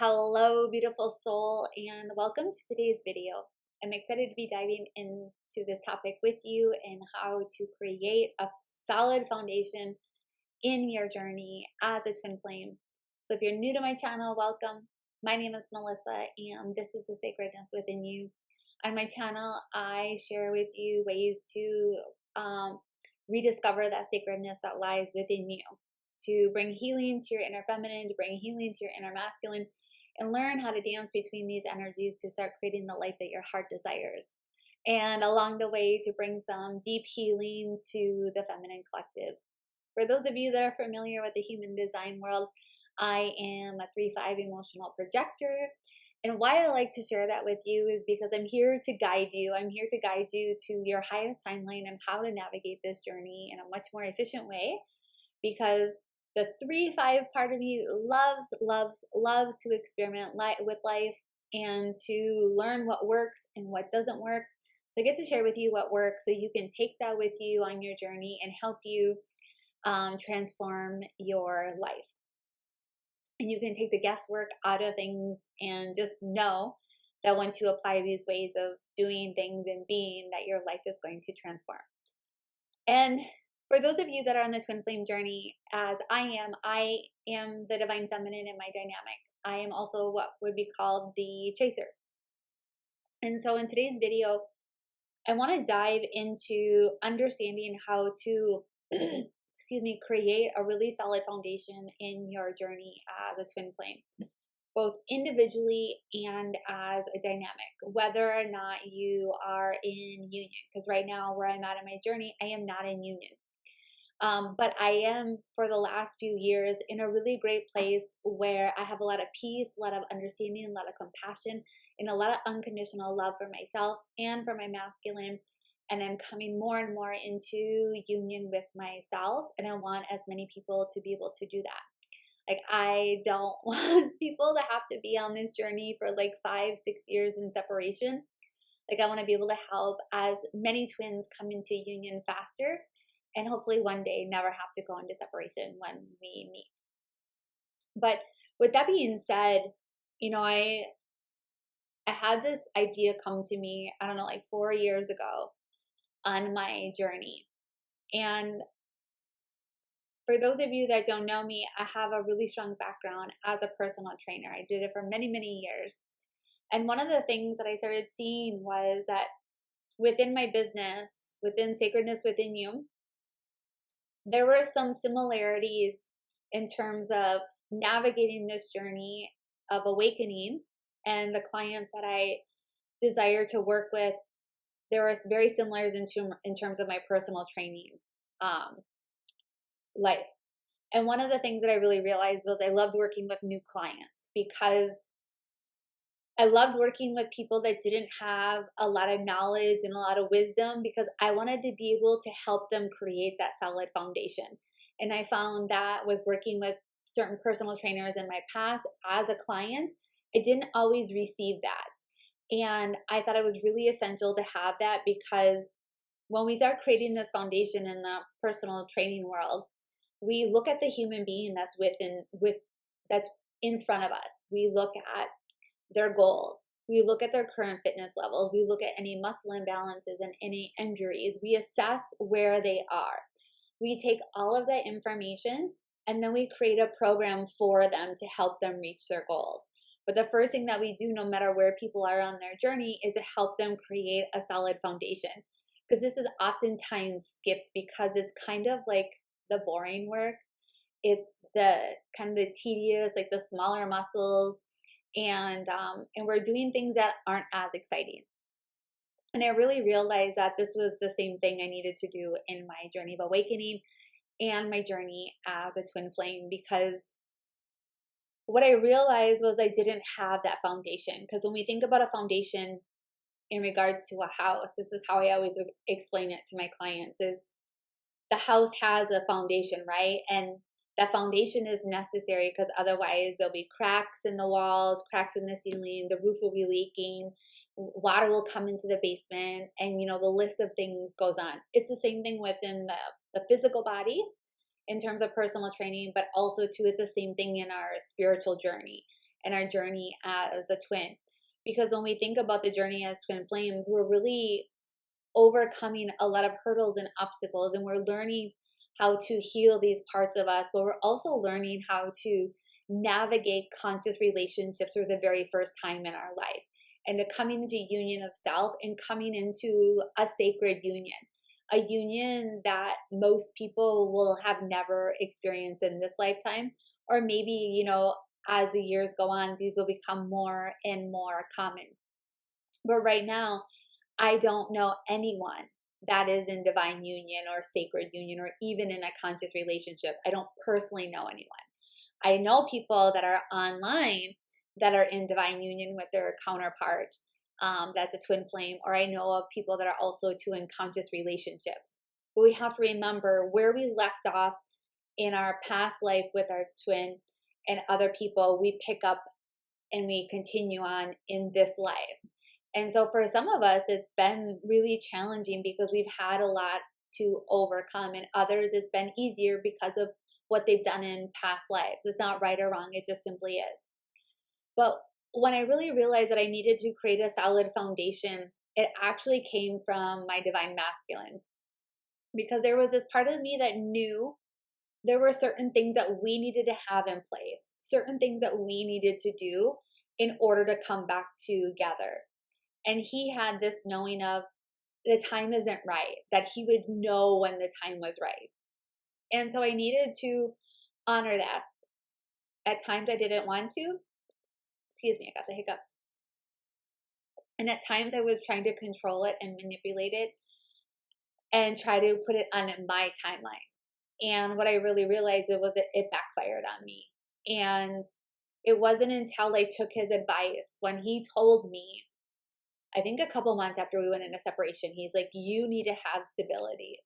Hello, beautiful soul, and welcome to today's video. I'm excited to be diving into this topic with you and how to create a solid foundation in your journey as a twin flame. So, if you're new to my channel, welcome. My name is Melissa, and this is the Sacredness Within You. On my channel, I share with you ways to rediscover that sacredness that lies within you, to bring healing to your inner feminine, to bring healing to your inner masculine, and learn how to dance between these energies to start creating the life that your heart desires. And along the way, to bring some deep healing to the feminine collective. For those of you that are familiar with the human design world, I am a 3-5 emotional projector. And why I like to share that with you is because I'm here to guide you. I'm here to guide you to your highest timeline and how to navigate this journey in a much more efficient way, because the 3-5 part of me loves to experiment with life and to learn what works and what doesn't work. So I get to share with you what works so you can take that with you on your journey and help you transform your life. And you can take the guesswork out of things and just know that once you apply these ways of doing things and being, that your life is going to transform. And for those of you that are on the twin flame journey, as I am the divine feminine in my dynamic. I am also what would be called the chaser. And so in today's video, I want to dive into understanding how to, create a really solid foundation in your journey as a twin flame, both individually and as a dynamic, whether or not you are in union. Because right now, where I'm at in my journey, I am not in union. But I am, for the last few years, in a really great place where I have a lot of peace, a lot of understanding, a lot of compassion, and a lot of unconditional love for myself and for my masculine. And I'm coming more and more into union with myself. And I want as many people to be able to do that. Like, I don't want people to have to be on this journey for like 5-6 years in separation. Like, I want to be able to help as many twins come into union faster, and hopefully one day never have to go into separation when we meet. But with that being said, I had this idea come to me, I don't know, like 4 years ago on my journey. And for those of you that don't know me, I have a really strong background as a personal trainer. I did it for many, many years. And one of the things that I started seeing was that within my business, within Sacredness Within You, there were some similarities in terms of navigating this journey of awakening, and the clients that I desire to work with, there were very similar in terms of my personal training life. And one of the things that I really realized was I loved working with new clients, because I loved working with people that didn't have a lot of knowledge and a lot of wisdom, because I wanted to be able to help them create that solid foundation. And I found that with working with certain personal trainers in my past as a client, I didn't always receive that. And I thought it was really essential to have that, because when we start creating this foundation in the personal training world, we look at the human being that's that's in front of us. We look at their goals. We look at their current fitness levels. We look at any muscle imbalances and any injuries. We assess where they are. We take all of that information and then we create a program for them to help them reach their goals. But the first thing that we do, no matter where people are on their journey, is to help them create a solid foundation. Because this is oftentimes skipped because it's kind of like the boring work. It's the kind of the tedious, like the smaller muscles, and we're doing things that aren't as exciting. And I really realized that this was the same thing I needed to do in my journey of awakening and my journey as a twin flame, because what I realized was I didn't have that foundation. Because when we think about a foundation in regards to a house, this is how I always explain it to my clients, is the house has a foundation, right? And that foundation is necessary, because otherwise there'll be cracks in the walls, cracks in the ceiling, the roof will be leaking, water will come into the basement, and the list of things goes on. It's the same thing within the physical body in terms of personal training, but also too, it's the same thing in our spiritual journey. and our journey as a twin. Because when we think about the journey as twin flames, we're really overcoming a lot of hurdles and obstacles, and we're learning how to heal these parts of us, but we're also learning how to navigate conscious relationships for the very first time in our life, and to coming into union of self and coming into a sacred union, a union that most people will have never experienced in this lifetime, or maybe, as the years go on, these will become more and more common. But right now, I don't know anyone that is in divine union or sacred union or even in a conscious relationship. I don't personally know anyone. I know people that are online that are in divine union with their counterpart, that's a twin flame, or I know of people that are also too in conscious relationships. But we have to remember where we left off in our past life with our twin and other people, we pick up and we continue on in this life. And so for some of us, it's been really challenging because we've had a lot to overcome, and others it's been easier because of what they've done in past lives. It's not right or wrong, it just simply is. But when I really realized that I needed to create a solid foundation, it actually came from my divine masculine. Because there was this part of me that knew there were certain things that we needed to have in place, certain things that we needed to do in order to come back together. And he had this knowing of the time isn't right, that he would know when the time was right. And so I needed to honor that. At times I didn't want to. Excuse me, I got the hiccups. And at times I was trying to control it and manipulate it and try to put it on my timeline. And what I really realized was that it backfired on me. And it wasn't until I took his advice when he told me, I think a couple months after we went into separation, he's like, you need to have stability.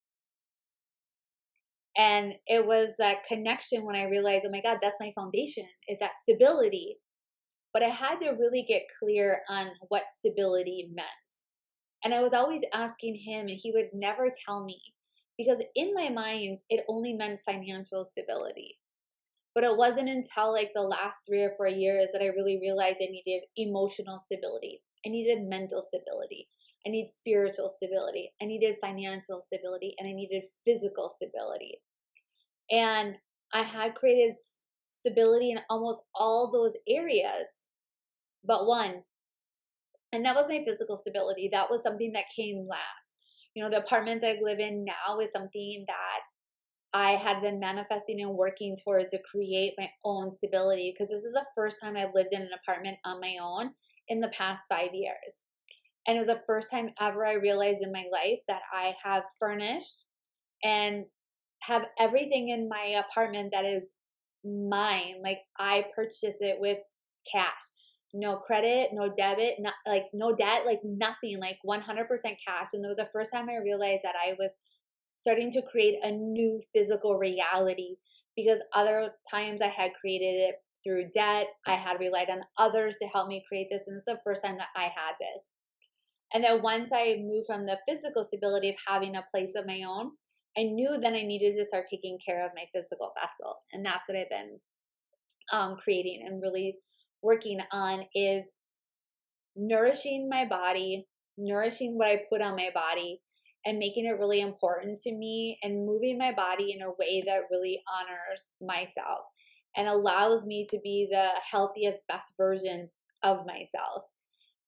And it was that connection when I realized, oh my God, that's my foundation, is that stability. But I had to really get clear on what stability meant. And I was always asking him, and he would never tell me, because in my mind, it only meant financial stability. But it wasn't until like the last 3 or 4 years that I really realized I needed emotional stability. I needed mental stability. I need spiritual stability. I needed financial stability, and I needed physical stability. And I had created stability in almost all those areas, but one, and that was my physical stability. That was something that came last. The apartment that I live in now is something that I had been manifesting and working towards to create my own stability, because this is the first time I've lived in an apartment on my own in the past 5 years. And it was the first time ever I realized in my life that I have furnished and have everything in my apartment that is mine. Like I purchased it with cash, no credit, no debit, no debt, like nothing, like 100% cash. And it was the first time I realized that I was starting to create a new physical reality, because other times I had created it through debt. I had relied on others to help me create this. And this is the first time that I had this. And then once I moved from the physical stability of having a place of my own, I knew then I needed to start taking care of my physical vessel. And that's what I've been creating and really working on, is nourishing my body, nourishing what I put on my body, and making it really important to me, and moving my body in a way that really honors myself and allows me to be the healthiest, best version of myself.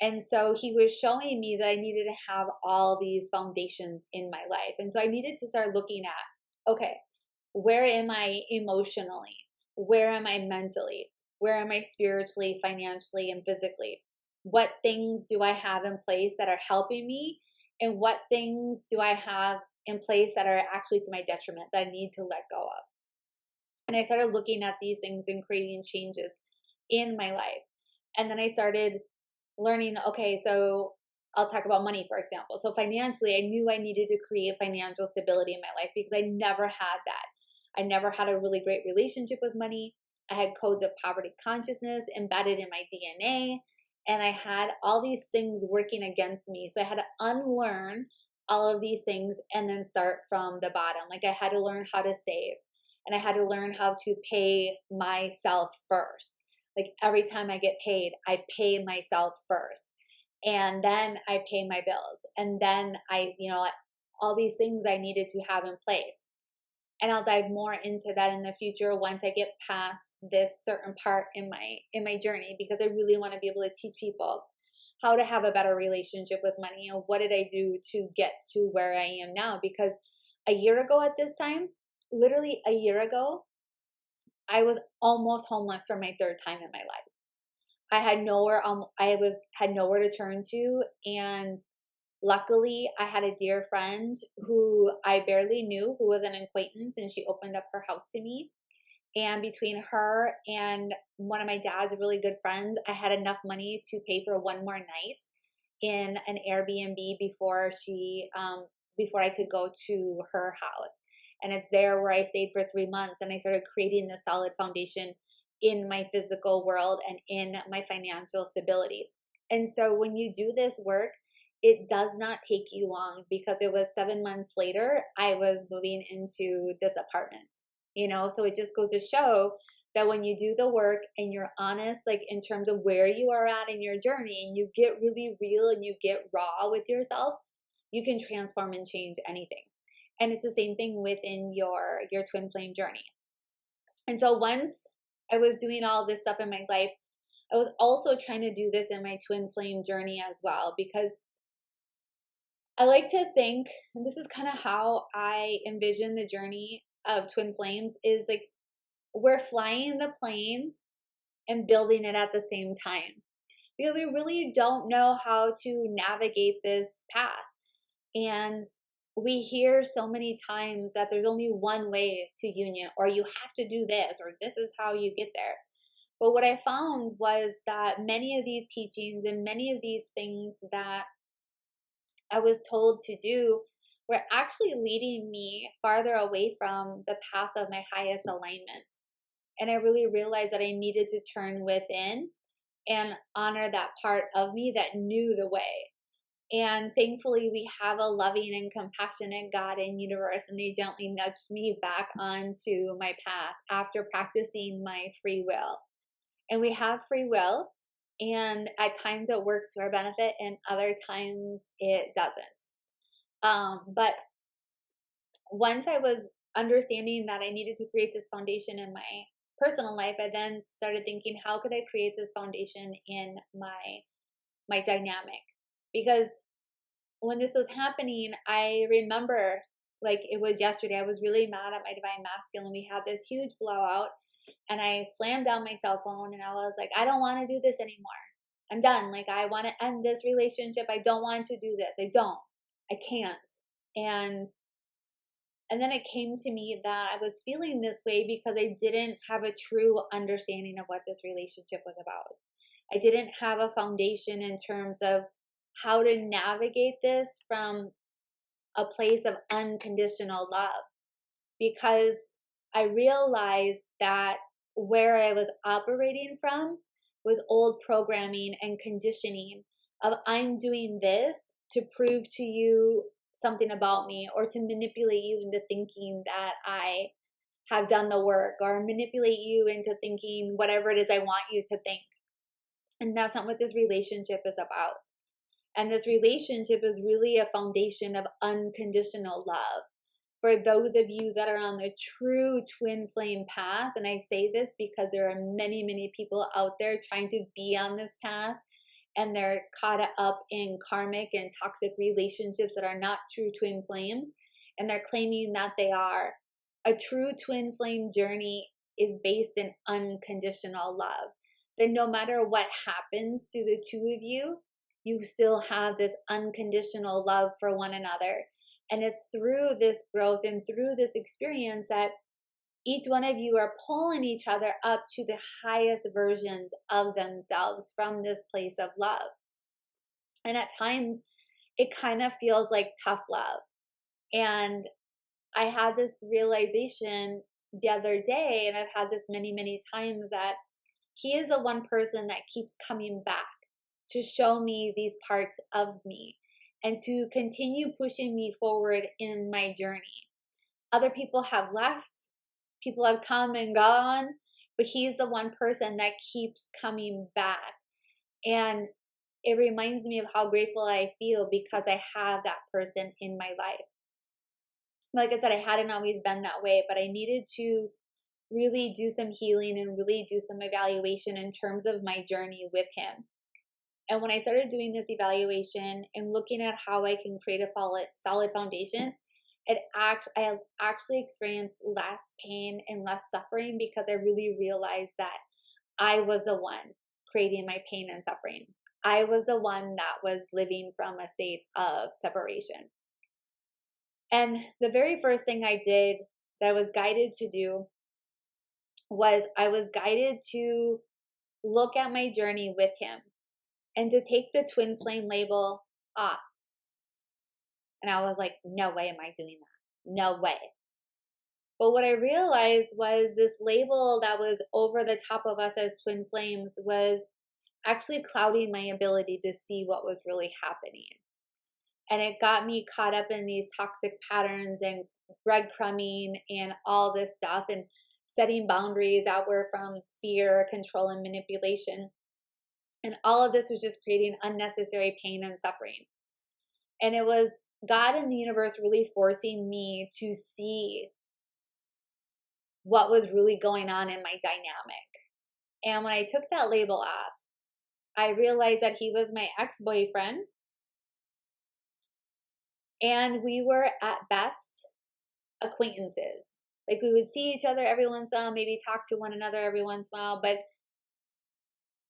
And so he was showing me that I needed to have all these foundations in my life. And so I needed to start looking at, okay, where am I emotionally? Where am I mentally? Where am I spiritually, financially, and physically? What things do I have in place that are helping me? And what things do I have in place that are actually to my detriment that I need to let go of? And I started looking at these things and creating changes in my life. And then I started learning, okay, so I'll talk about money, for example. So financially, I knew I needed to create financial stability in my life, because I never had that. I never had a really great relationship with money. I had codes of poverty consciousness embedded in my DNA, and I had all these things working against me. So I had to unlearn all of these things and then start from the bottom. Like I had to learn how to save, and I had to learn how to pay myself first. Like every time I get paid, I pay myself first, and then I pay my bills, and then all these things I needed to have in place. And I'll dive more into that in the future once I get past this certain part in my journey, because I really want to be able to teach people how to have a better relationship with money and what did I do to get to where I am now. Because a year ago at this time, literally a year ago, I was almost homeless for my third time in my life. I had nowhere had nowhere to turn to, and luckily I had a dear friend who I barely knew, who was an acquaintance, and she opened up her house to me. And between her and one of my dad's really good friends, I had enough money to pay for one more night in an Airbnb before I could go to her house. And it's there where I stayed for 3 months, and I started creating this solid foundation in my physical world and in my financial stability. And so when you do this work, it does not take you long, because it was 7 months later, I was moving into this apartment. So it just goes to show that when you do the work and you're honest, like in terms of where you are at in your journey, and you get really real and you get raw with yourself, you can transform and change anything. And it's the same thing within your twin flame journey. And so once I was doing all this stuff in my life, I was also trying to do this in my twin flame journey as well, because I like to think, and this is kind of how I envision the journey of twin flames, is like we're flying the plane and building it at the same time, because we really don't know how to navigate this path. And we hear so many times that there's only one way to union, or you have to do this, or this is how you get there. But what I found was that many of these teachings and many of these things that I was told to do were actually leading me farther away from the path of my highest alignment. And I really realized that I needed to turn within and honor that part of me that knew the way. And thankfully, we have a loving and compassionate God and universe, and they gently nudged me back onto my path after practicing my free will. And we have free will, and at times it works to our benefit, and other times it doesn't. But once I was understanding that I needed to create this foundation in my personal life, I then started thinking, how could I create this foundation in my dynamic? Because when this was happening, I remember like it was yesterday, I was really mad at my divine masculine. We had this huge blowout, and I slammed down my cell phone, and I was like, I don't want to do this anymore. I'm done. Like, I want to end this relationship. I don't want to do this. I can't. And then it came to me that I was feeling this way because I didn't have a true understanding of what this relationship was about. I didn't have a foundation in terms of how to navigate this from a place of unconditional love, because I realized that where I was operating from was old programming and conditioning of I'm doing this to prove to you something about me, or to manipulate you into thinking that I have done the work, or manipulate you into thinking whatever it is I want you to think. And that's not what this relationship is about. And this relationship is really a foundation of unconditional love. For those of you that are on the true twin flame path, and I say this because there are many, many people out there trying to be on this path, and they're caught up in karmic and toxic relationships that are not true twin flames, and they're claiming that they are. A true twin flame journey is based in unconditional love. That no matter what happens to the two of you, you still have this unconditional love for one another. And it's through this growth and through this experience that each one of you are pulling each other up to the highest versions of themselves from this place of love. And at times, it kind of feels like tough love. And I had this realization the other day, and I've had this many, many times, that he is the one person that keeps coming back to show me these parts of me and to continue pushing me forward in my journey. Other people have left. People have come and gone, but he's the one person that keeps coming back. And it reminds me of how grateful I feel because I have that person in my life. Like I said, I hadn't always been that way, but I needed to really do some healing and really do some evaluation in terms of my journey with him. And when I started doing this evaluation and looking at how I can create a solid foundation, I actually experienced less pain and less suffering because I really realized that I was the one creating my pain and suffering. I was the one that was living from a state of separation. And the very first thing I did that I was guided to do was I was guided to look at my journey with him and to take the twin flame label off. And I was like, no way am I doing that. No way. But what I realized was this label that was over the top of us as twin flames was actually clouding my ability to see what was really happening. And it got me caught up in these toxic patterns and breadcrumbing and all this stuff and setting boundaries that were from fear, control, and manipulation. And all of this was just creating unnecessary pain and suffering. And it was God and the universe really forcing me to see what was really going on in my dynamic. And when I took that label off, I realized that he was my ex-boyfriend. And we were at best acquaintances. Like we would see each other every once in a while, maybe talk to one another every once in a while, but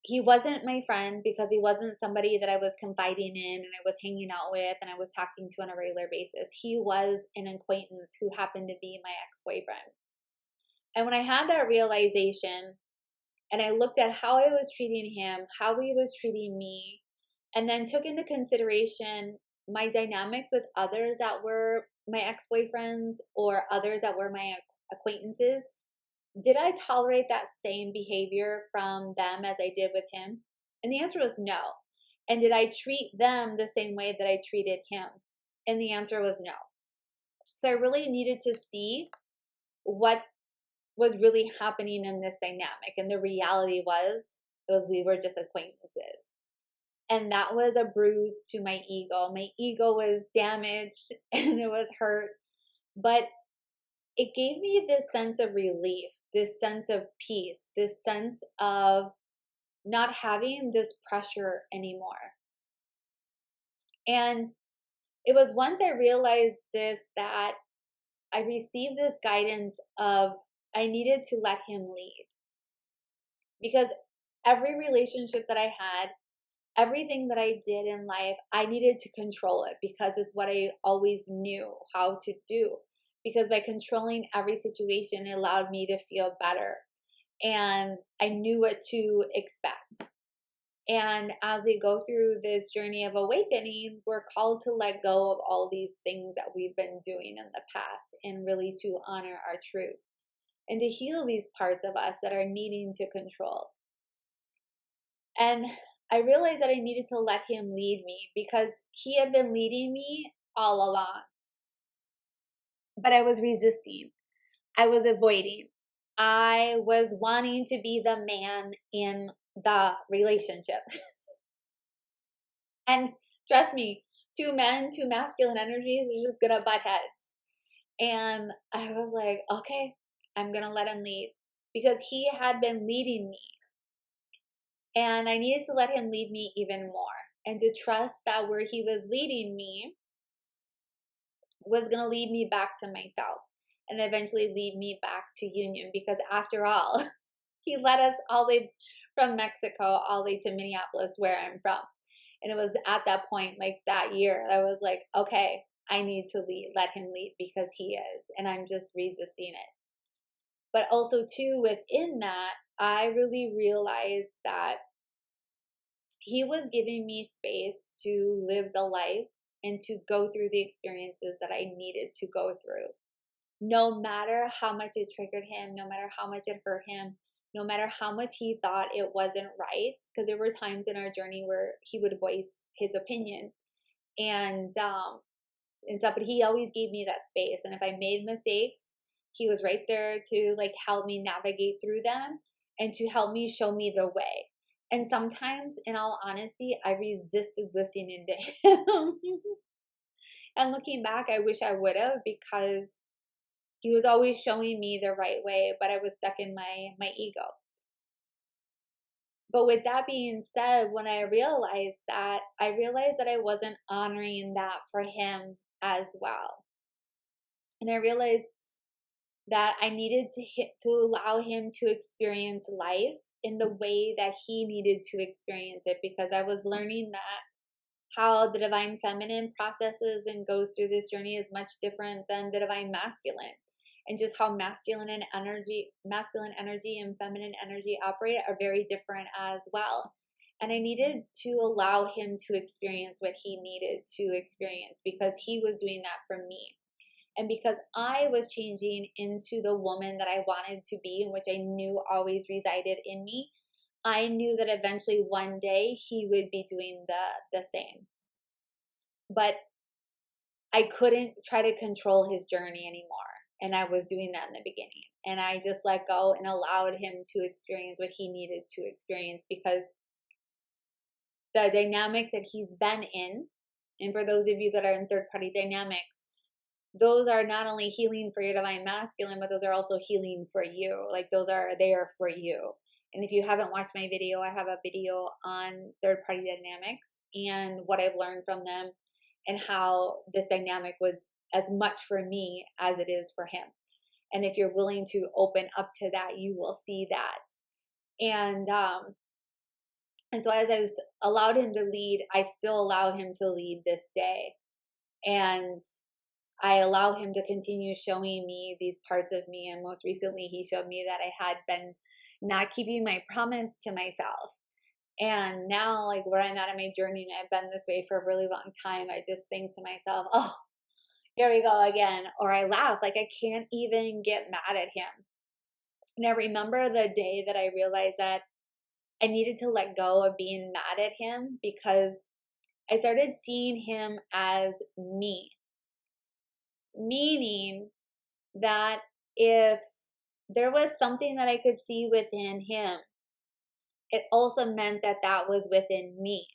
he wasn't my friend because he wasn't somebody that I was confiding in and I was hanging out with and I was talking to on a regular basis. He was an acquaintance who happened to be my ex-boyfriend. And when I had that realization and I looked at how I was treating him, how he was treating me, and then took into consideration my dynamics with others that were my ex-boyfriends or others that were my acquaintances, did I tolerate that same behavior from them as I did with him? And the answer was no. And did I treat them the same way that I treated him? And the answer was no. So I really needed to see what was really happening in this dynamic. And the reality was we were just acquaintances. And that was a bruise to my ego. My ego was damaged and it was hurt. But it gave me this sense of relief, this sense of peace, this sense of not having this pressure anymore. And it was once I realized this that I received this guidance of I needed to let him lead. Because every relationship that I had, everything that I did in life, I needed to control it because it's what I always knew how to do. Because by controlling every situation, it allowed me to feel better. And I knew what to expect. And as we go through this journey of awakening, we're called to let go of all these things that we've been doing in the past and really to honor our truth and to heal these parts of us that are needing to control. And I realized that I needed to let him lead me because he had been leading me all along. But I was resisting. I was avoiding. I was wanting to be the man in the relationship. And trust me, two men, two masculine energies are just gonna butt heads. And I was like, okay, I'm gonna let him lead because he had been leading me. And I needed to let him lead me even more and to trust that where he was leading me was going to lead me back to myself and eventually lead me back to union because after all, he led us all the way from Mexico all the way to Minneapolis where I'm from. And it was at that point, like that year, I was like, okay, I need to let him lead because he is, and I'm just resisting it. But also too, within that, I really realized that he was giving me space to live the life and to go through the experiences that I needed to go through. No matter how much it triggered him, no matter how much it hurt him, no matter how much he thought it wasn't right, because there were times in our journey where he would voice his opinion and stuff, but he always gave me that space. And if I made mistakes, he was right there to like help me navigate through them and to help me show me the way. And sometimes, in all honesty, I resisted listening to him. And looking back, I wish I would have, because he was always showing me the right way, but I was stuck in my ego. But with that being said, when I realized that, I wasn't honoring that for him as well. And I realized that I needed to allow him to experience life in the way that he needed to experience it, because I was learning that how the divine feminine processes and goes through this journey is much different than the divine masculine, and just how masculine energy and feminine energy operate are very different as well. And I needed to allow him to experience what he needed to experience, because he was doing that for me. And because I was changing into the woman that I wanted to be, and which I knew always resided in me, I knew that eventually one day he would be doing the same. But I couldn't try to control his journey anymore. And I was doing that in the beginning. And I just let go and allowed him to experience what he needed to experience, because the dynamics that he's been in, and for those of you that are in third party dynamics, those are not only healing for your divine masculine, but those are also healing for you. Like, they are for you. And if you haven't watched my video, I have a video on third party dynamics and what I've learned from them, and how this dynamic was as much for me as it is for him. And if you're willing to open up to that, you will see that. And so as I allowed him to lead, I still allow him to lead this day. And I allow him to continue showing me these parts of me. And most recently, he showed me that I had been not keeping my promise to myself. And now, like, where I'm at in my journey, and I've been this way for a really long time, I just think to myself, oh, here we go again. Or I laugh, like, I can't even get mad at him. And I remember the day that I realized that I needed to let go of being mad at him, because I started seeing him as me. Meaning that if there was something that I could see within him, it also meant that that was within me,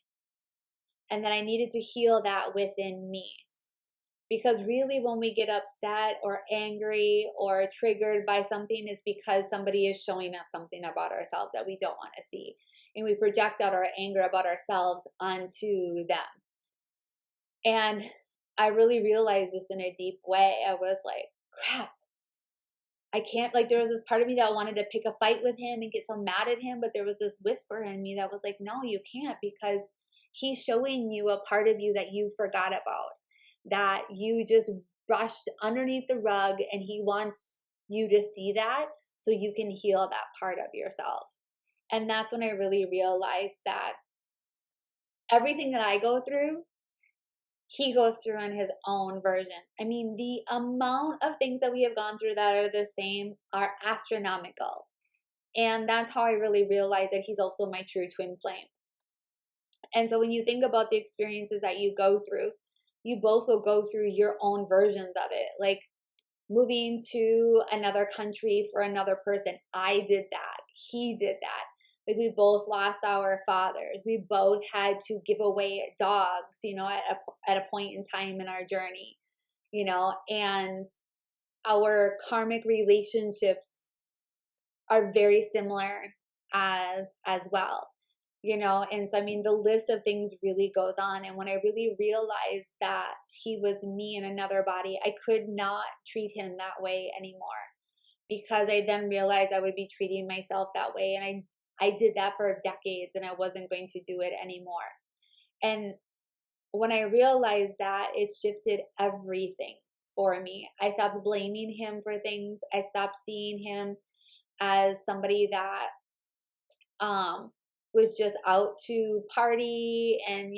and that I needed to heal that within me. Because really, when we get upset or angry or triggered by something, it's because somebody is showing us something about ourselves that we don't want to see. And we project out our anger about ourselves onto them. And I really realized this in a deep way. I was like, crap, I can't, like, there was this part of me that wanted to pick a fight with him and get so mad at him, but there was this whisper in me that was like, no, you can't, because he's showing you a part of you that you forgot about, that you just brushed underneath the rug, and he wants you to see that so you can heal that part of yourself. And that's when I really realized that everything that I go through, he goes through in his own version. I mean, the amount of things that we have gone through that are the same are astronomical. And that's how I really realized that he's also my true twin flame. And so when you think about the experiences that you go through, you both will go through your own versions of it. Like, moving to another country for another person, I did that. He did that. Like, we both lost our fathers. We both had to give away dogs, at a point in time in our journey, and our karmic relationships are very similar as well, and so, I mean, the list of things really goes on. And when I really realized that he was me in another body, I could not treat him that way anymore, because I then realized I would be treating myself that way. And I did that for decades, and I wasn't going to do it anymore. And when I realized that, it shifted everything for me. I stopped blaming him for things. I stopped seeing him as somebody that was just out to party and,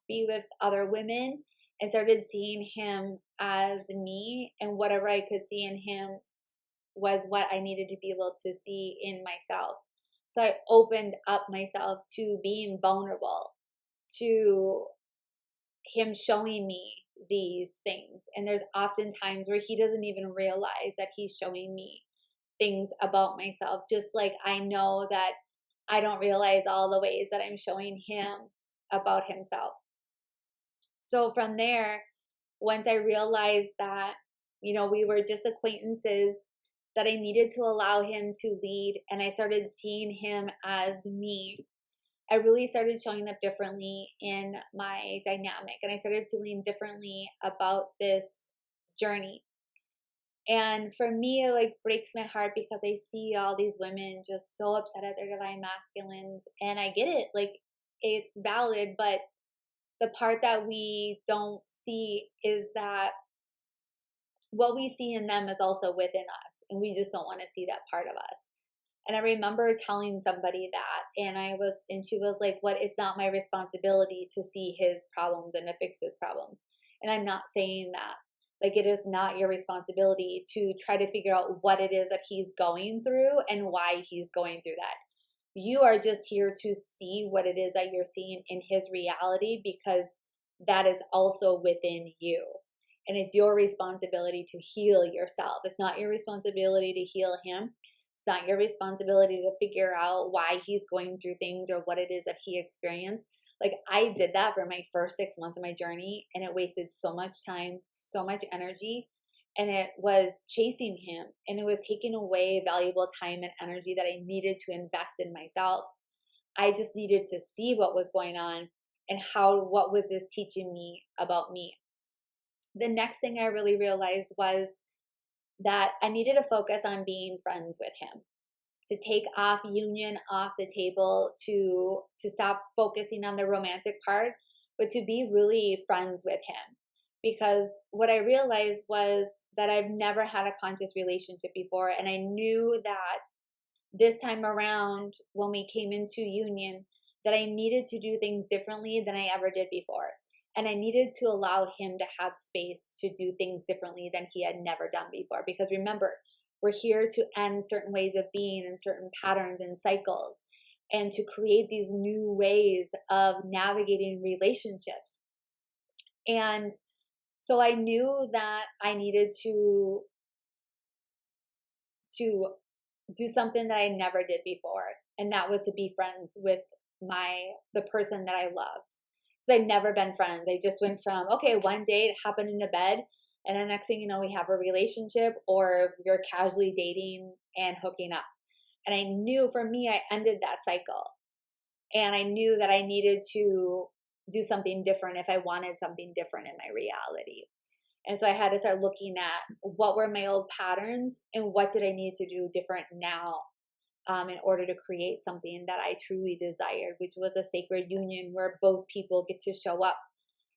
be with other women, and started seeing him as me, and whatever I could see in him was what I needed to be able to see in myself. So I opened up myself to being vulnerable, to him showing me these things. And there's often times where he doesn't even realize that he's showing me things about myself, just like I know that I don't realize all the ways that I'm showing him about himself. So from there, once I realized that, we were just acquaintances, that I needed to allow him to lead, and I started seeing him as me, I really started showing up differently in my dynamic, and I started feeling differently about this journey. And for me, it like breaks my heart because I see all these women just so upset at their divine masculines, and I get it, like it's valid, but the part that we don't see is that what we see in them is also within us, and we just don't want to see that part of us. And I remember telling somebody that, and she was like, "What is not my responsibility to see his problems and to fix his problems?" And I'm not saying that. Like, it is not your responsibility to try to figure out what it is that he's going through and why he's going through that. You are just here to see what it is that you're seeing in his reality, because that is also within you. And it's your responsibility to heal yourself. It's not your responsibility to heal him. It's not your responsibility to figure out why he's going through things or what it is that he experienced. Like, I did that for my first 6 months of my journey, and it wasted so much time, so much energy, and it was chasing him, and it was taking away valuable time and energy that I needed to invest in myself. I just needed to see what was going on and what was this teaching me about me. The next thing I really realized was that I needed to focus on being friends with him, to take off union off the table, to stop focusing on the romantic part, but to be really friends with him. Because what I realized was that I've never had a conscious relationship before, and I knew that this time around, when we came into union, that I needed to do things differently than I ever did before. And I needed to allow him to have space to do things differently than he had never done before. Because remember, we're here to end certain ways of being and certain patterns and cycles, and to create these new ways of navigating relationships. And so I knew that I needed to do something that I never did before, and that was to be friends with the person that I loved. Because I'd never been friends. I just went from, okay, one day it happened in the bed, and the next thing you know, we have a relationship, or we're casually dating and hooking up. And I knew, for me, I ended that cycle. And I knew that I needed to do something different if I wanted something different in my reality. And so I had to start looking at what were my old patterns and what did I need to do different now, in order to create something that I truly desired, which was a sacred union where both people get to show up,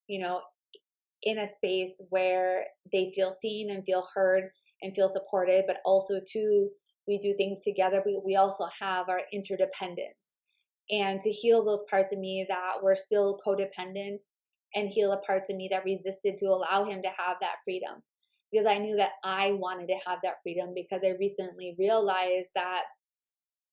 in a space where they feel seen and feel heard and feel supported, but also too, we do things together. We also have our interdependence, and to heal those parts of me that were still codependent, and heal the parts of me that resisted to allow him to have that freedom. Because I knew that I wanted to have that freedom, because I recently realized that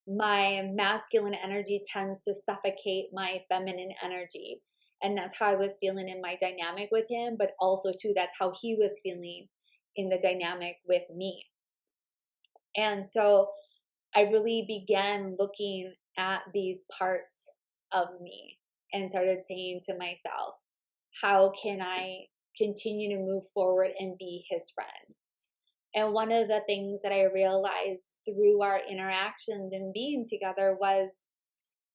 my masculine energy tends to suffocate my feminine energy. And that's how I was feeling in my dynamic with him, but also too, that's how he was feeling in the dynamic with me. And so I really began looking at these parts of me and started saying to myself, how can I continue to move forward and be his friend? And one of the things that I realized through our interactions and being together was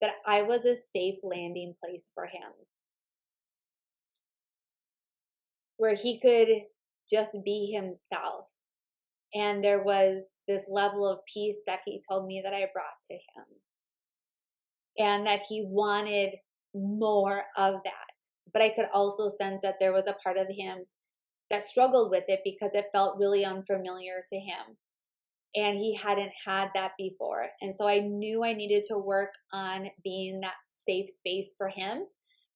that I was a safe landing place for him, where he could just be himself. And there was this level of peace that he told me that I brought to him, and that he wanted more of that. But I could also sense that there was a part of him that struggled with it because it felt really unfamiliar to him. And he hadn't had that before. And so I knew I needed to work on being that safe space for him,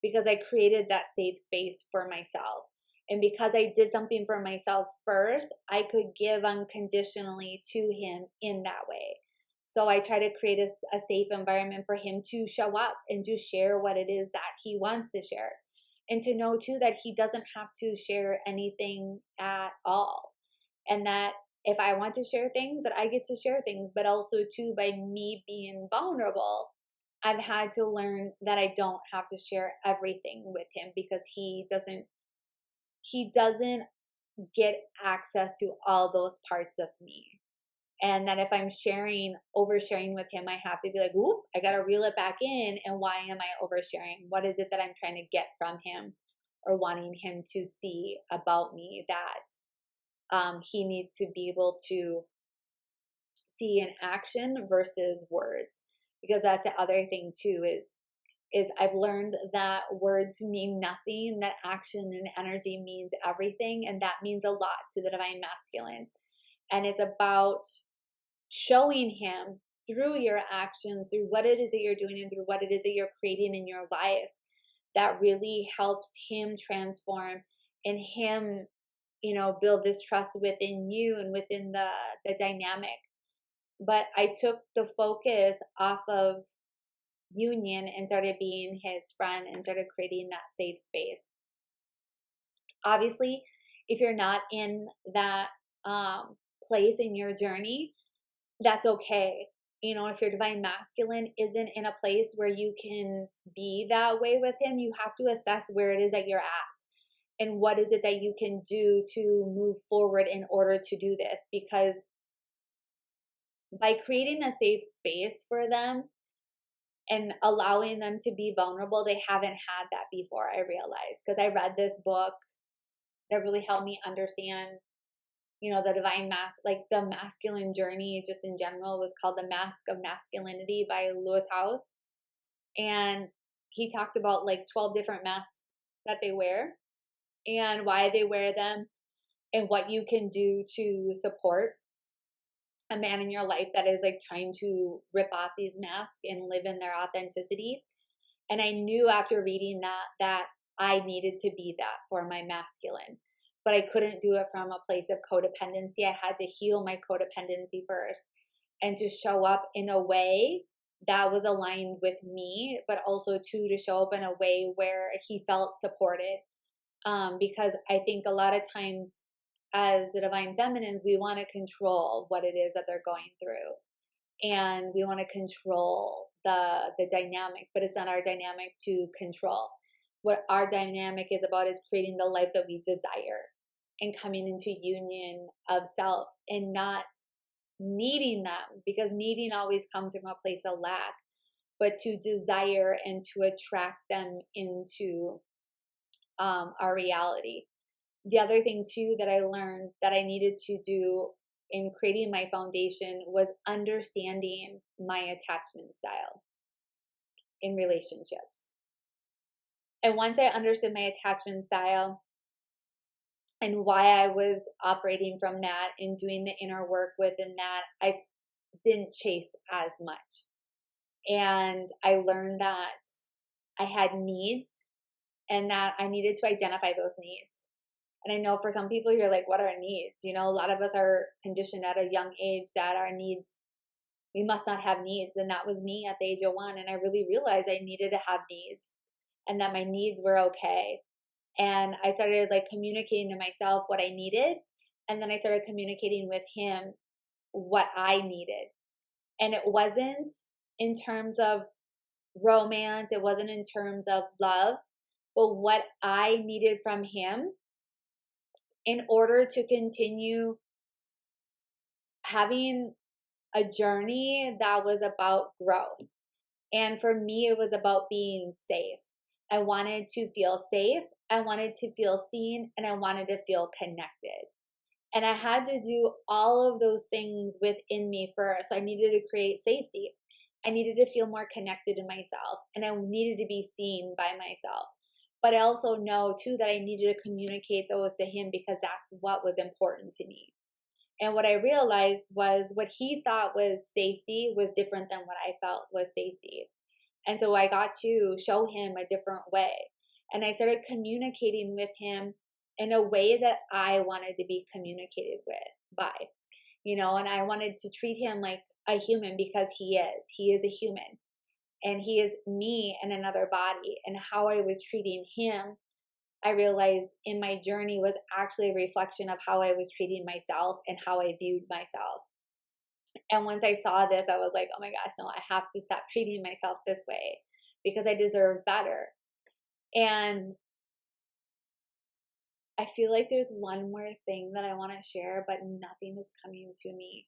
because I created that safe space for myself. And because I did something for myself first, I could give unconditionally to him in that way. So I try to create a safe environment for him to show up and to share what it is that he wants to share. And to know too that he doesn't have to share anything at all. And that if I want to share things, that I get to share things, but also too, by me being vulnerable, I've had to learn that I don't have to share everything with him, because he doesn't get access to all those parts of me. And that if I'm oversharing with him, I have to be like, whoop, I got to reel it back in. And why am I oversharing? What is it that I'm trying to get from him, or wanting him to see about me that he needs to be able to see in action versus words? Because that's the other thing too, is I've learned that words mean nothing, that action and energy means everything. And that means a lot to the divine masculine. And it's about showing him through your actions, through what it is that you're doing, and through what it is that you're creating in your life, that really helps him transform, and him, build this trust within you and within the dynamic. But I took the focus off of union and started being his friend and started creating that safe space. Obviously, if you're not in that place in your journey, that's okay. If your divine masculine isn't in a place where you can be that way with him, you have to assess where it is that you're at, and what is it that you can do to move forward in order to do this. Because by creating a safe space for them and allowing them to be vulnerable, they haven't had that before, I realized. Because I read this book that really helped me understand, the divine like the masculine journey just in general, was called The Mask of Masculinity by Lewis Howes. And he talked about like 12 different masks that they wear, and why they wear them, and what you can do to support a man in your life that is like trying to rip off these masks and live in their authenticity. And I knew after reading that I needed to be that for my masculine, but I couldn't do it from a place of codependency. I had to heal my codependency first, and to show up in a way that was aligned with me, but also too, to show up in a way where he felt supported. Because I think a lot of times, as the divine feminines, we want to control what it is that they're going through, and we want to control the dynamic, but it's not our dynamic to control. What our dynamic is about is creating the life that we desire, and coming into union of self, and not needing them, because needing always comes from a place of lack, but to desire and to attract them into our reality. The other thing too that I learned that I needed to do in creating my foundation was understanding my attachment style in relationships. And once I understood my attachment style and why I was operating from that and doing the inner work within that, I didn't chase as much. And I learned that I had needs, and that I needed to identify those needs. And I know for some people, you're like, what are needs? A lot of us are conditioned at a young age that our needs, we must not have needs. And that was me at the age of 1. And I really realized I needed to have needs, and that my needs were okay. And I started like communicating to myself what I needed. And then I started communicating with him what I needed. And it wasn't in terms of romance. It wasn't in terms of love, but what I needed from him in order to continue having a journey that was about growth. And for me, it was about being safe. I wanted to feel safe. I wanted to feel seen, and I wanted to feel connected. And I had to do all of those things within me first. So I needed to create safety. I needed to feel more connected to myself, and I needed to be seen by myself. But I also know too that I needed to communicate those to him, because that's what was important to me. And what I realized was what he thought was safety was different than what I felt was safety. And so I got to show him a different way. And I started communicating with him in a way that I wanted to be communicated by, and I wanted to treat him like a human, because he is a human, and he is me in another body. And how I was treating him I realized in my journey was actually a reflection of how I was treating myself and how I viewed myself. And once I saw this, I was like, oh my gosh, no, I have to stop treating myself this way because I deserve better. And I feel like there's one more thing that I want to share, but nothing is coming to me.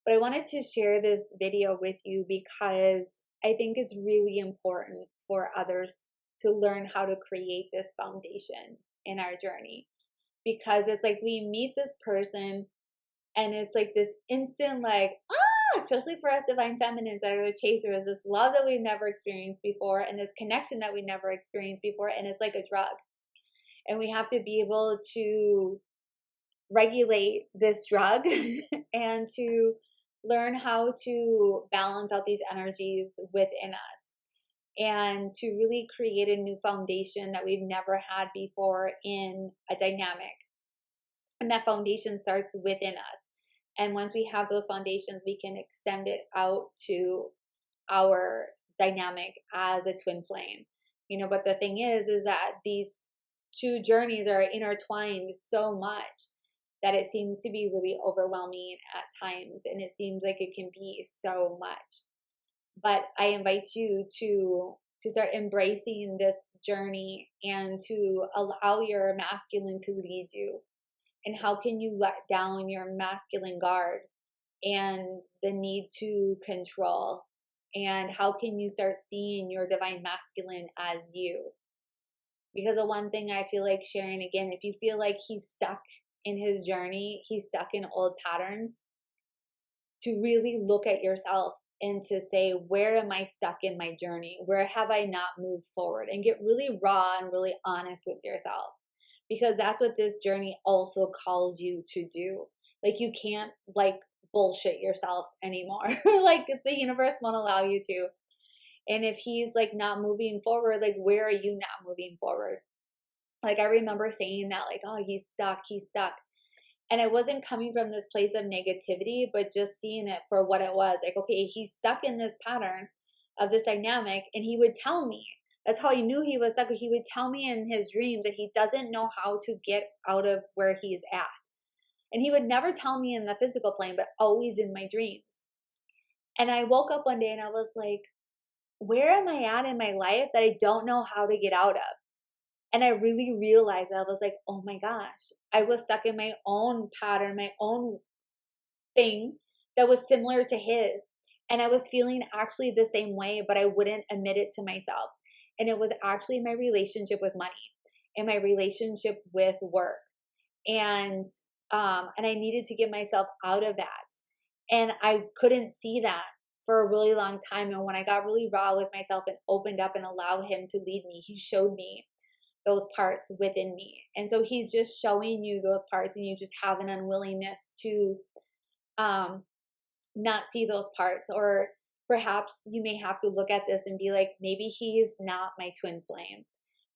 But I wanted to share this video with you because I think it's really important for others to learn how to create this foundation in our journey. Because it's like we meet this person and it's like this instant, like, especially for us divine feminines that are the chasers, this love that we've never experienced before and this connection that we never experienced before. And it's like a drug. And we have to be able to regulate this drug and to learn how to balance out these energies within us and to really create a new foundation that we've never had before in a dynamic. And that foundation starts within us. And once we have those foundations, we can extend it out to our dynamic as a twin flame. But the thing is that these two journeys are intertwined so much that it seems to be really overwhelming at times, and it seems like it can be so much. But I invite you to start embracing this journey and to allow your masculine to lead you. And how can you let down your masculine guard and the need to control? And how can you start seeing your divine masculine as you? Because the one thing I feel like sharing again, if you feel like he's stuck in his journey, he's stuck in old patterns, to really look at yourself and to say, where am I stuck in my journey? Where have I not moved forward? And get really raw and really honest with yourself. Because that's what this journey also calls you to do. Like, you can't bullshit yourself anymore. Like, the universe won't allow you to. And if he's not moving forward, where are you not moving forward? I remember saying that, oh, he's stuck. And it wasn't coming from this place of negativity, but just seeing it for what it was. Okay, he's stuck in this pattern of this dynamic, and he would tell me, that's how I knew he was stuck. He would tell me in his dreams that he doesn't know how to get out of where he's at. And he would never tell me in the physical plane, but always in my dreams. And I woke up one day and I was like, where am I at in my life that I don't know how to get out of? And I really realized, I was like, oh my gosh, I was stuck in my own pattern, my own thing that was similar to his. And I was feeling actually the same way, but I wouldn't admit it to myself. And it was actually my relationship with money and my relationship with work. And I needed to get myself out of that. And I couldn't see that for a really long time. And when I got really raw with myself and opened up and allowed him to lead me, he showed me those parts within me. And so he's just showing you those parts, and you just have an unwillingness to not see those parts. Or perhaps you may have to look at this and be like, maybe he's not my twin flame.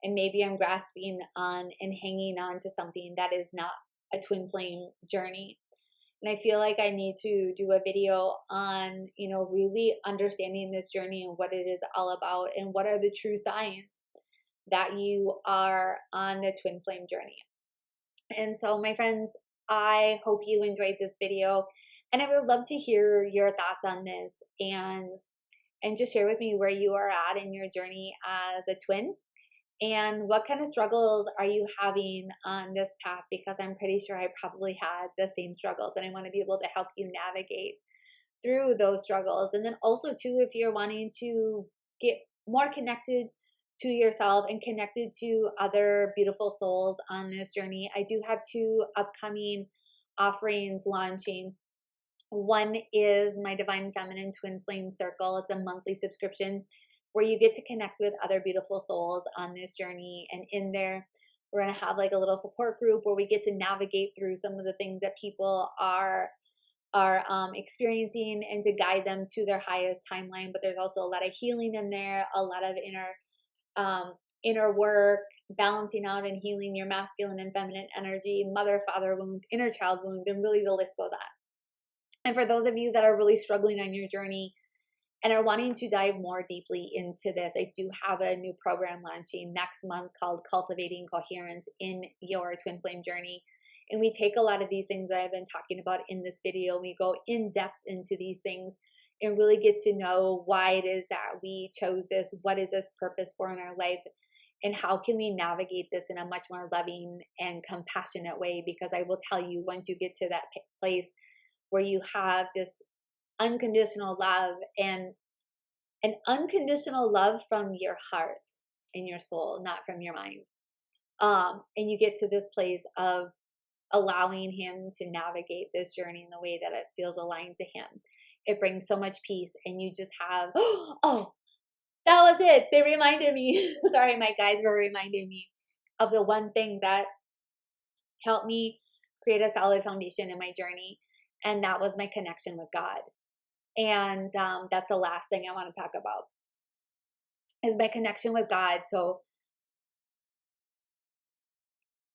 And maybe I'm grasping on and hanging on to something that is not a twin flame journey. And I feel like I need to do a video on, really understanding this journey and what it is all about, and what are the true signs that you are on the twin flame journey. And so, my friends, I hope you enjoyed this video, and I would love to hear your thoughts on this, and just share with me where you are at in your journey as a twin, and what kind of struggles are you having on this path, because I'm pretty sure I probably had the same struggles, and I want to be able to help you navigate through those struggles. And then also too, if you're wanting to get more connected to yourself and connected to other beautiful souls on this journey, I do have 2 upcoming offerings launching. One is my Divine Feminine Twin Flame Circle. It's a monthly subscription where you get to connect with other beautiful souls on this journey. And in there, we're going to have a little support group where we get to navigate through some of the things that people are experiencing, and to guide them to their highest timeline. But there's also a lot of healing in there, a lot of inner work, balancing out and healing your masculine and feminine energy, mother, father wounds, inner child wounds, and really the list goes on. And for those of you that are really struggling on your journey and are wanting to dive more deeply into this, I do have a new program launching next month called Cultivating Coherence in Your Twin Flame Journey. And we take a lot of these things that I've been talking about in this video. We go in depth into these things and really get to know why it is that we chose this, what is this purpose for in our life, and how can we navigate this in a much more loving and compassionate way. Because I will tell you, once you get to that place where you have just unconditional love, and an unconditional love from your heart and your soul, not from your mind, and you get to this place of allowing him to navigate this journey in the way that it feels aligned to him, it brings so much peace. And you just have, oh, that was it. They reminded me. Sorry, my guys were reminding me of the one thing that helped me create a solid foundation in my journey. And that was my connection with God. And that's the last thing I want to talk about, is my connection with God. So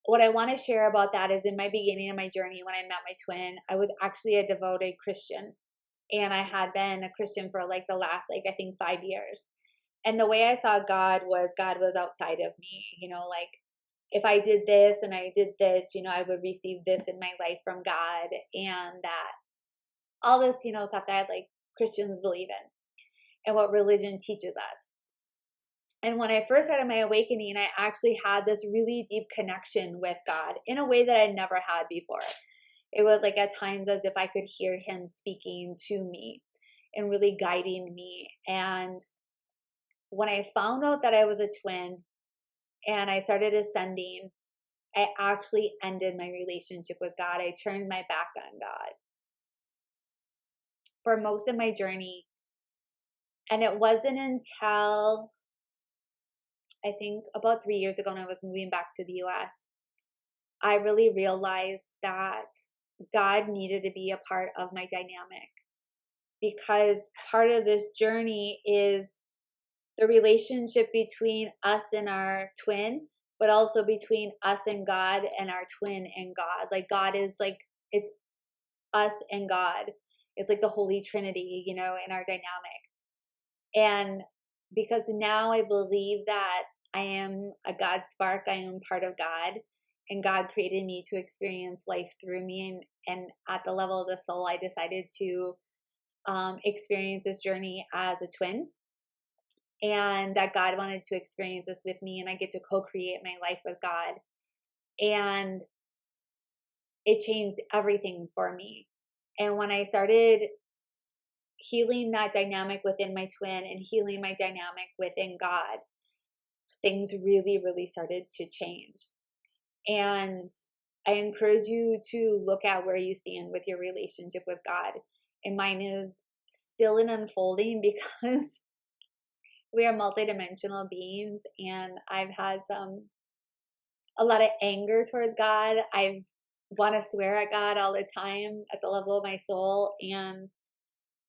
what I want to share about that is, in my beginning of my journey, when I met my twin, I was actually a devoted Christian. And I had been a Christian for like the last, I think 5 years. And the way I saw God was outside of me. Like if I did this and I did this, I would receive this in my life from God. And that all this, stuff that like Christians believe in and what religion teaches us. And when I first started my awakening, I actually had this really deep connection with God in a way that I never had before. It was like at times as if I could hear him speaking to me and really guiding me. And when I found out that I was a twin and I started ascending, I actually ended my relationship with God. I turned my back on God for most of my journey. And it wasn't until I think about 3 years ago when I was moving back to the US, I really realized that God needed to be a part of my dynamic, because part of this journey is the relationship between us and our twin, but also between us and God and our twin and God. Like God is like, it's us and God. It's like the Holy Trinity, in our dynamic. And because now I believe that I am a God spark, I am part of God, and God created me to experience life through me. And at the level of the soul, I decided to experience this journey as a twin, and that God wanted to experience this with me, and I get to co-create my life with God. And it changed everything for me. And when I started healing that dynamic within my twin and healing my dynamic within God, things really, really started to change. And I encourage you to look at where you stand with your relationship with God. And mine is still an unfolding, because we are multidimensional beings, and I've had a lot of anger towards God. I want to swear at God all the time at the level of my soul, and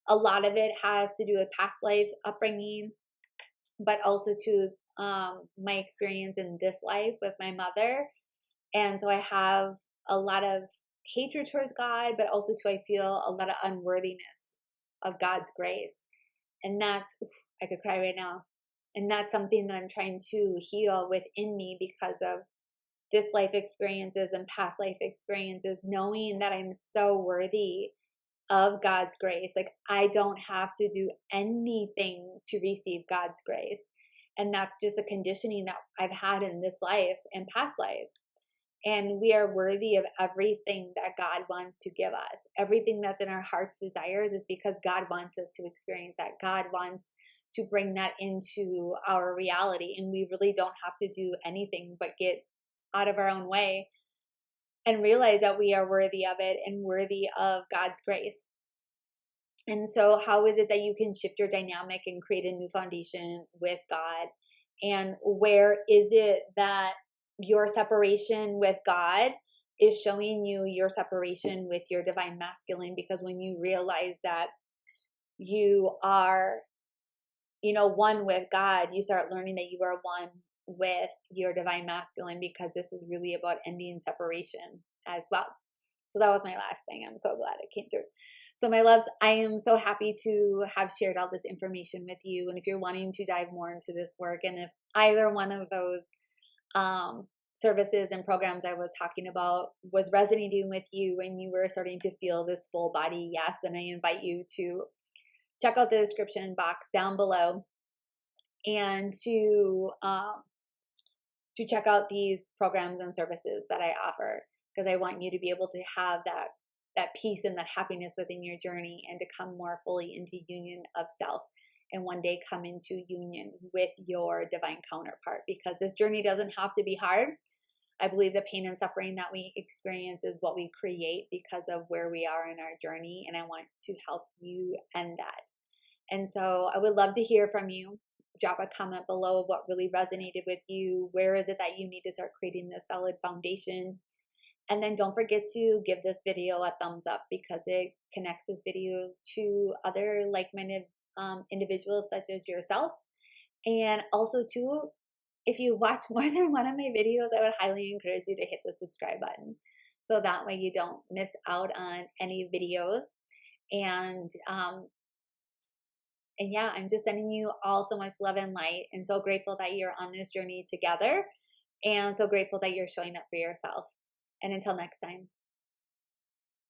a lot of it has to do with past life upbringing, but also to my experience in this life with my mother. And so I have a lot of hatred towards God, but also too, I feel a lot of unworthiness of God's grace. And that's, I could cry right now. And that's something that I'm trying to heal within me because of this life experiences and past life experiences, knowing that I'm so worthy of God's grace. Like I don't have to do anything to receive God's grace. And that's just a conditioning that I've had in this life and past lives. And we are worthy of everything that God wants to give us. Everything that's in our heart's desires is because God wants us to experience that. God wants to bring that into our reality. And we really don't have to do anything but get out of our own way and realize that we are worthy of it and worthy of God's grace. And so how is it that you can shift your dynamic and create a new foundation with God? And where is it that your separation with God is showing you your separation with your divine masculine? Because when you realize that you are, one with God, you start learning that you are one with your divine masculine, because this is really about ending separation as well. So that was my last thing. I'm so glad it came through. So my loves, I am so happy to have shared all this information with you. And if you're wanting to dive more into this work, and if either one of those services and programs I was talking about was resonating with you and you were starting to feel this full body yes, then I invite you to check out the description box down below and to check out these programs and services that I offer, because I want you to be able to have that peace and that happiness within your journey and to come more fully into union of self and one day come into union with your divine counterpart, because this journey doesn't have to be hard. I believe the pain and suffering that we experience is what we create because of where we are in our journey, and I want to help you end that. And so I would love to hear from you. Drop a comment below of what really resonated with you. Where is it that you need to start creating this solid foundation? And then don't forget to give this video a thumbs up, because it connects this video to other like-minded individuals such as yourself. And also too, if you watch more than one of my videos, I would highly encourage you to hit the subscribe button, so that way you don't miss out on any videos. And yeah, I'm just sending you all so much love and light, and so grateful that you're on this journey together, and so grateful that you're showing up for yourself. And until next time.